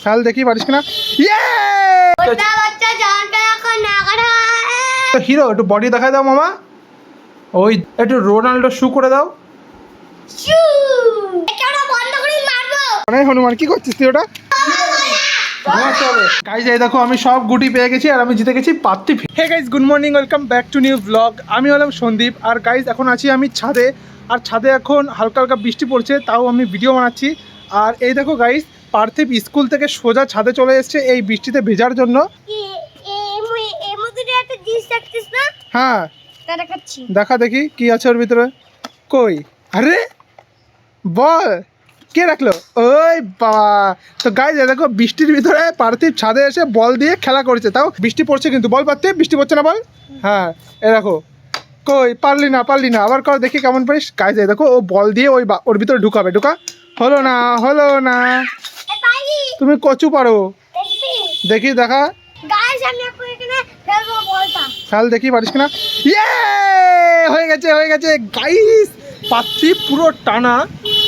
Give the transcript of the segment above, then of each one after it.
Fail দেখি পারিস কিনা। হিরো একটু বডি দেখায় দাও মামা, ওই একটু রোনাল্ডো শু করে দাও। হনুমান কি করছিস তুই ওটা? গাইজ এই দেখো আমি সব গুটি পেয়ে গেছি আর আমি জিতে গেছি Parthiv. Hey guys, good morning, welcome back to new blog. আমি হলাম সন্দীপ আর গাইজ এখন আছি আমি ছাদে, আর ছাদে এখন হালকা হালকা বৃষ্টি পড়ছে, তাও আমি ভিডিও বানাচ্ছি। আর এই দেখো গাইজ, পার্থিব স্কুল থেকে সোজা ছাদে চলে এসছে এই বৃষ্টিতে ভেজার জন্য। হ্যাঁ দেখা দেখি কি আছে ওর ভিতরে। কই, আরে বল কে রাখলো? ওই বাবা। তো গাইজ দেখো বৃষ্টির ভিতরে পার্থিব ছাদে এসে বল দিয়ে খেলা করছে, তাও বৃষ্টি পড়ছে কিন্তু। বল পার্থিব, বৃষ্টি পড়ছে না বল। হ্যাঁ এ দেখো, কই পারলি না আবার কর দেখি কেমন পারিস। গাইজ দেখো ও বল দিয়ে ওর ভিতরে ঢুকাবে, ঢুকা। হলো না তুমি কচু পারো, দেখি দেখা খেল দেখি পারিস কিনা। ইয়ে হয়ে গেছে গাইস, পার্থিব পুরো টানা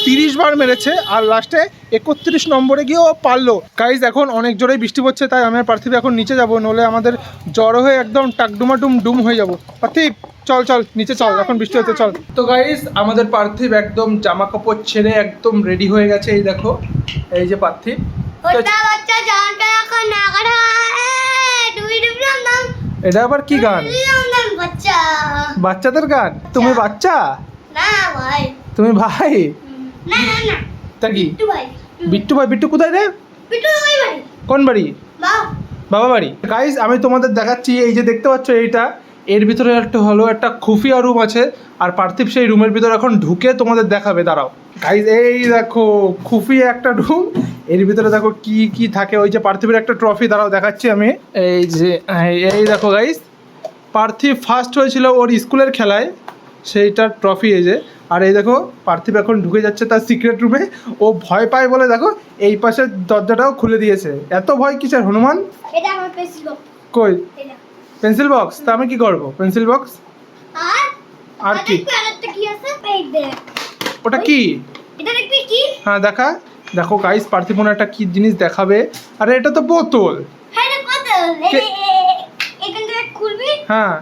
30 বার মেরেছে আর লাস্টে 31 নম্বরে গিয়ে ও পারলো। গাইস এখন অনেক জোরে বৃষ্টি পড়ছে, তাই আমি আর পার্থিব এখন নিচে যাবো, নলে আমাদের জড়ো হয়ে একদম টাকডুমা ডুম হয়ে যাবো। পার্থিব চল নিচে চল, এখন বৃষ্টি হচ্ছে চল। তো গাইস আমাদের পার্থিব একদম জামা কাপড় ছেড়ে একদম রেডি হয়ে গেছে। এই দেখো এই যে পার্থিব। এটা আবার কি গান? বাচ্চাদের গান? তুমি বাচ্চা? তুমি ভাই? তা কি বিট্টু ভাই? বিট্টু কোথায় রে? কোন বাড়ি? বাবা বাড়ি। গাইস আমি তোমাদের দেখাচ্ছি, এই যে দেখতে পাচ্ছ এইটা, এর ভিতরে একটা খুফিয়া রুম আছে, আর পার্থিব সেই রুমের ভিতরে এখন ঢুকে তোমাদের দেখাবে। দাঁড়াও গাইস, এই দেখো খুফিয়া একটা রুম, এর ভিতরে দেখো কি থাকে। ওই যে পার্থিবের একটা ট্রফি, দাঁড়াও দেখাচ্ছি আমি। এই দেখো গাইস, পার্থিব ফার্স্ট হয়েছিল ওর স্কুলের খেলায়, সেইটার ট্রফি এই যে। আর এই দেখো পার্থিব এখন ঢুকে যাচ্ছে তার সিক্রেট রুমে। ও ভয় পায় বলে দেখো এই পাশের দরজাটাও খুলে দিয়েছে। এত ভয় কিসের হনুমান? কই পেন্সিল বক্স? তা আমি কি করবো পেন্সিল বক্স? আর কি ওটা কি? হ্যাঁ দেখা, দেখো গাইস পার্থিব মনে একটা কি জিনিস দেখাবে। আরে এটা তো বোতল। হ্যাঁ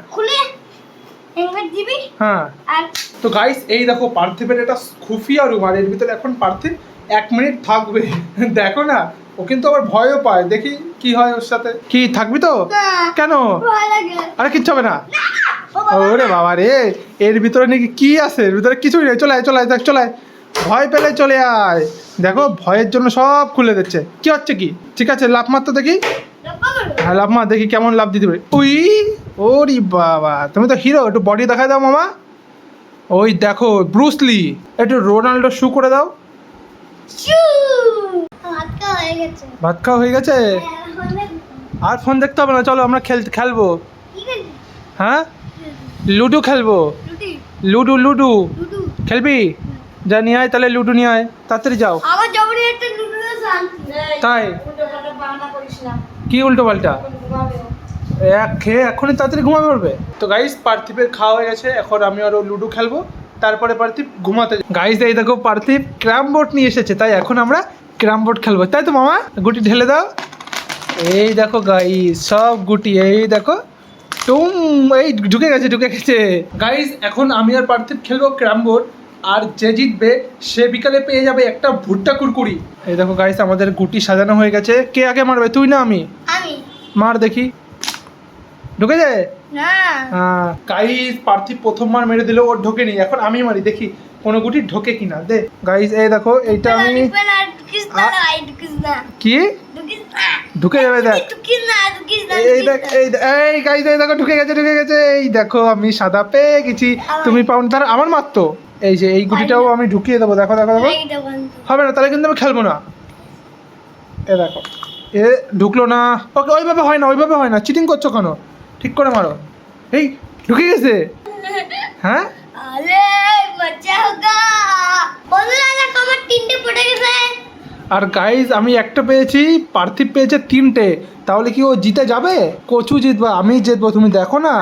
তো গাইস এই দেখো পার্থিবের এটা খুফিয়া রুম, আর এর ভিতরে এখন পার্থিব 1 মিনিট থাকবে। দেখো না, ও কিন্তু আবার ভয়ও পায়, দেখি কি হয় ওর সাথে। কি থাকবি তো? কেন? আরে কিচ্ছু হবে না। ওরে বাবা রে, এর ভিতরে নাকি কি আছে? এর ভিতরে কিছুই নেই। চলে আয়, ভয় পেলে চলে আয়। দেখো ভয়ের জন্য সব খুলে দিচ্ছে। কি হচ্ছে কি? ঠিক আছে লাফ মার তো দেখি। হ্যাঁ লাফ মার দেখি কেমন লাফ দিতে পারি। ওরে বাবা, তুমি তো হিরো, একটু বডি দেখায় দাও মামা। ওই দেখো ব্রুসলি, একটু রোনাল্ডো শু করে দাও। ভাত খাওয়া হয়ে গেছে? আর ফোন দেখতে হবে না, চলো আমরা খেলবো। হ্যাঁ লুডো খেলবো। লুডো খেলবি? যা নিয়ে আয় তাহলে, লুডো নিয়ে আয়, তাড়াতাড়ি যাও। তাই কি উল্টো পাল্টা? খেয়ে এখনই তাড়াতাড়ি ঘুমাবে পড়বে। তো গাইস পার্থিবের খাওয়া হয়ে গেছে, এখন আমি আরো লুডো খেলবো, তারপরে পার্থিব ঘুমাতে। গাইস এই দেখো পার্থিব ক্যারাম বোর্ড নিয়ে এসেছে, তাই এখন আমরা ক্যারাম বোর্ড খেলবো। তাই তো মামা? গুটি ঢেলে দাও। এই দেখো গাইস সব গুটি, এই দেখো এই ঢুকে গেছে। গাইস এখন আমি আর পার্থিব খেলবো ক্যারাম বোর্ড, আর যে জিতবে সে বিকালে পেয়ে যাবে একটা ভুট্টা কুরকুরি। এই দেখো গাইস আমাদের গুটি সাজানো হয়ে গেছে। কে আগে মারবে, তুই না আমি? মার দেখি, ঢুকে যায় না। হ্যাঁ গাইস পার্থিব প্রথমবার মেরে দিল, ওর ঢোকেনি। এখন আমি মারি দেখি কোনো গুটি ঢোকে কিনা। দে গাইস এই দেখো এইটা আমি কি ঢুকে যাবে দেখ। এই গাইস এই দেখো ঢুকে গেছে। এই দেখো আমি সাদা পেয়ে গেছি, তুমি পাউন্ড। তার আমার মাত্র এই যে এই গুটিটাও আমি ঢুকিয়ে দেবো। দেখো হবে না, তাহলে কিন্তু আমি খেলবো না। এ দেখো এ ঢুকলো না। ওকে ওইভাবে হয় না, চিটিং করছো কেন? ঠিক করে মারো। এই ঢুকে গেছে। হ্যাঁ আর গাইজ আমি একটা পেয়েছি, পার্থিব পেয়েছে 3টে। তাহলে কি ও জিতে যাবে? কচু জিতবা, আমি জিতবো, তুমি দেখো না।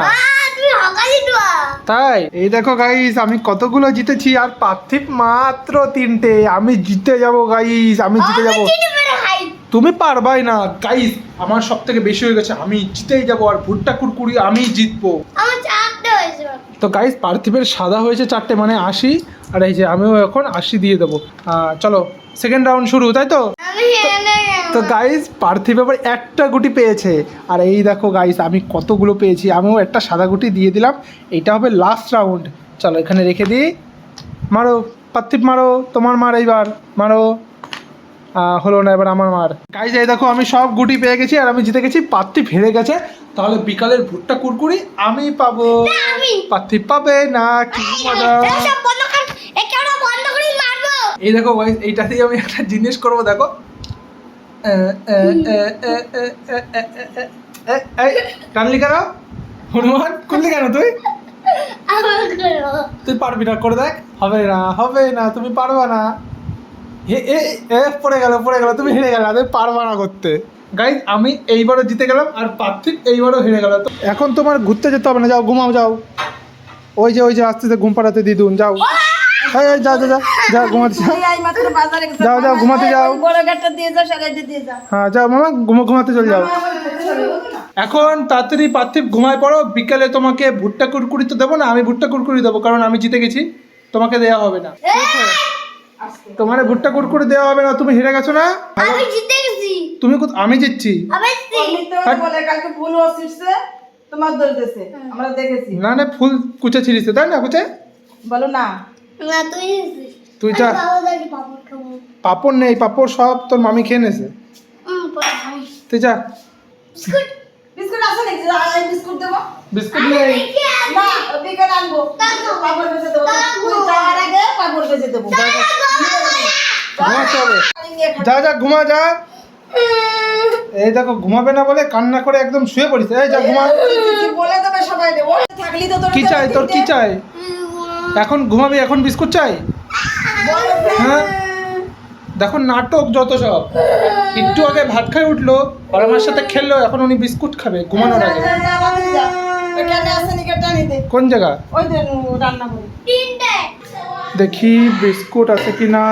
তাই এই দেখো গাইজ আমি কতগুলো জিতেছি, আর পার্থিব মাত্র 3টে। আমি জিতে যাবো গাইজ, আমি জিতে যাবো। তুমি পারবাই না গাইস, আমার সব থেকে বেশি হয়ে গেছে, আমি জিতেই যাবো আর ভুট্টা কুরকুরি আমি জিতবো। আমার 4টে হয়েছে। তো গাইস পার্থিবের সাদা হয়েছে 4টে মানে 80, আর এই যে আমিও এখন 80 দিয়ে দেবো। চলো সেকেন্ড রাউন্ড শুরু, তাই তো? আমি হেরে তো গাইস পার্থিব আবার একটা গুটি পেয়েছে, আর এই দেখো গাইস আমি কতগুলো পেয়েছি, আমিও একটা সাদা গুটি দিয়ে দিলাম। এইটা হবে লাস্ট রাউন্ড, চলো এখানে রেখে দিই। মারো পার্থিব মারো, তোমার মার এইবার মারো। হলো না, এবার আমার মার। গাইস এই দেখো আমি সব গুটি পেয়ে গেছি আর আমি জিতে গেছি, পার্থিব হেরে গেছে। তাহলে বিকালের ভুট্টা কুরকুরি আমি পাবো, পার্থিব পাবে না। কি মজা! এই দেখো গাইস এইটাতেই আমি একটা জিনিস করবো, দেখো কানলি কেন? হনুমান করলি কেন তুই? তুই পারবি না, করে দেখ। হবে না, হবে না, তুমি পারবা না। পড়ে গেল, তুমি হেরে গেল, তুমি পারবা না করতে। গাইজ আমি এইবারও জিতে গেলাম আর পার্থিব এইবারও হেরে গেল। তো এখন তোমার ঘুরতে যেতে হবে না, যাও ঘুমাও যাও। ওই যে আস্তে আস্তে ঘুম পাড়াতে দিদুন, যাও। যাও যাও ঘুমাতে যাও, যাও ঘুমাতে যাও। হ্যাঁ যাও মামা, ঘুমাতে চলে যাও। এখন তাড়াতাড়ি পার্থিব ঘুমায় পড়ো, বিকালে তোমাকে ভুট্টা কুরকুরি তো দেবো না, আমি ভুট্টা কুরকুরি দেবো, কারণ আমি জিতে গেছি, তোমাকে দেওয়া হবে না। তোমার ভুট্টা কুরকুরি দেওয়া হবে না, তুমি হেরে গেছো না। আমি জিতে গেছি। তুমি আমি জিতছি। না না, ফুল কুচে ছিলিস তাই না? কুচে বলো না। না তুই যা। পাপড় নেই, পাপড় সব তোর মামি খেয়ে নেছে। তুই যা। বিস্কুট আছে নাকি? বিস্কুট দেবো। বিস্কুট নেই না, বিকেল আনবো। পাপড় ভেজে দেবো। তুই যাওয়ার আগে পাপড় ভেজে দেবো। যা যা ঘুমা যা। এই দেখো ঘুমাবে না বলে কান্না করে একদম শুয়ে পড়িস। এই যা ঘুমা। বলে দেবে সবাই দেবো। থাকলি তো তোর কি চাই, তোর কি চাই? এখন ঘুমাবি, এখন বিস্কুট চাই? হ্যাঁ দেখো নাটক যত সব। একটু আগে ভাত খাই উঠলো আর আমার সাথে খেললো, এখন উনি বিস্কুট খাবে ঘুমানোর আগে। কোন জায়গা? দেখি বিস্কুট আছে কিনা।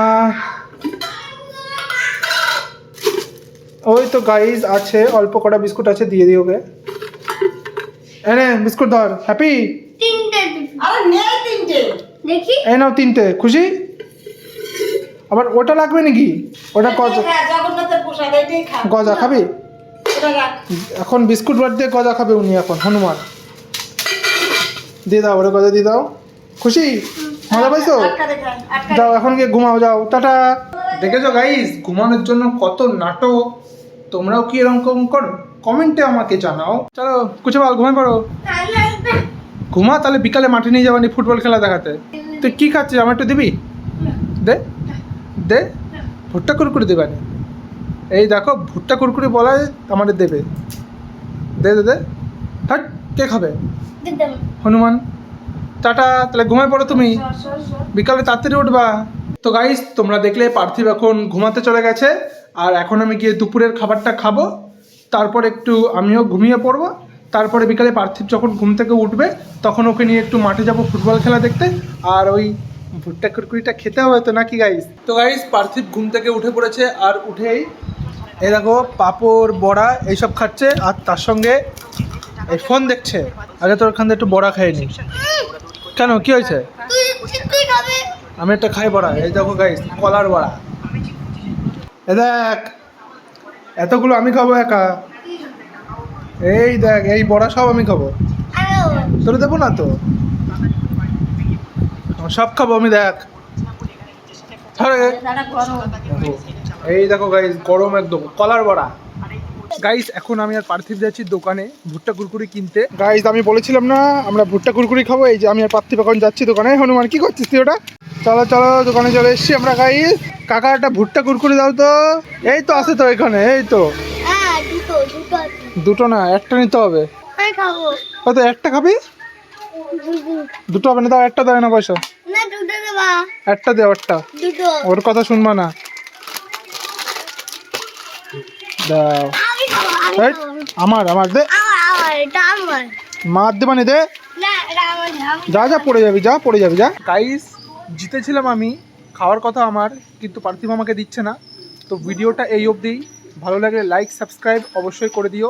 ওই তো গাইজ আছে, অল্প কটা বিস্কুট আছে, দিয়ে দিই ওকে। এনে বিস্কুট ধর। হ্যাপি? এই নাও 3টে। খুশি? আবার ওটা লাগবে নাকি? ওটা গজা খাবি? এখন বিস্কুট বাদ দিয়ে গজা খাবে উনি, এখন হনুমান। দিয়ে দাও, ওরে গজা দিয়ে দাও। খুশি? মজা পাইছো? যাও এখন গিয়ে ঘুমাও, যাও, টাটা। দেখেছো গাইস ঘুমানোর জন্য কত নাটক। তোমরাও কি এরকম করো? কমেন্টে আমাকে জানাও। চলো কুচে বল, ঘুমাই পড়ো। ঘুমা, তাহলে বিকালে মাঠে নিয়ে যাবানি ফুটবল খেলা দেখাতে। তুই কি খাচ্ছিস, আমার একটু দিবি? দে দে, ভুট্টা কুরকুরি দেবানি। এই দেখো ভুট্টা কুরকুরি বলায় আমাদের দেবে। দে দে দে। হাট, কে খাবে? হনুমান। টাটা, তাহলে ঘুমাই পড়ো তুমি, বিকালে তাড়াতাড়ি উঠবা। তো গাইস তোমরা দেখলে পার্থিব এখন ঘুমাতে চলে গেছে, আর এখন আমি গিয়ে দুপুরের খাবারটা খাবো, তারপর একটু আমিও ঘুমিয়ে পড়বো। তারপরে বিকালে পার্থিব যখন ঘুম থেকে উঠবে তখন ওকে নিয়ে একটু মাঠে যাব ফুটবল খেলা দেখতে, আর ওই ভুট্টা কুরকুরিটা খেতে হবে তো, নাকি গাইস? তো গাইস পার্থিব ঘুম থেকে উঠে পড়েছে, আর উঠেই এই দেখো পাঁপড় বড়া এইসব খাচ্ছে, আর তার সঙ্গে এই ফোন দেখছে। আগে তোর ওখান থেকে একটু বড়া খাই নি। কেন, কি হয়েছে? আমি একটা খাই বড়া। এই দেখো গাইস কলার বড়া। এ দেখ এতগুলো আমি খাবো একা। এই দেখ এই বড়া সব আমি খাবো, তোর দেবো না তো, সব খাবো আমি। দেখ এই দেখো গাইস গরম একদম কলার বড়া। গাইস এখন আমি আর পার্থিব যাচ্ছি দোকানে ভুট্টা কুরকুরি কিনতে। গাইস আমি বলেছিলাম না আমরা ভুট্টা কুরকুরি খাবো, এই যে আমি আর পার্থিব এখন যাচ্ছি দোকানে। হনুমান কি করছিস তুই? ওটা চলো চলো, দোকানে চলে এসছি আমরা। গাইস কাকা একটা ভুট্টা কুরকুরি দাও তো। এই তো আছে তো এখানে, এই তো। দুটো না, একটা নিতে হবে। কত, একটা খাবি? দুটো হবে না, দাও একটা, দেয় না পয়সা। একটা দেও, একটা। ওর কথা শুনবা না, দাও। আমার আমার দে, মার দেবানি দে। যা যা পড়ে যাবি, যা পড়ে যাবি, যা। গাইস জিতেছিলাম আমি, খাওয়ার কথা আমার, কিন্তু পার্থিব আমাকে দিচ্ছে না। তো ভিডিওটা এই অবধি। ভালো লাগলে লাইক সাবস্ক্রাইব অবশ্যই করে দিও।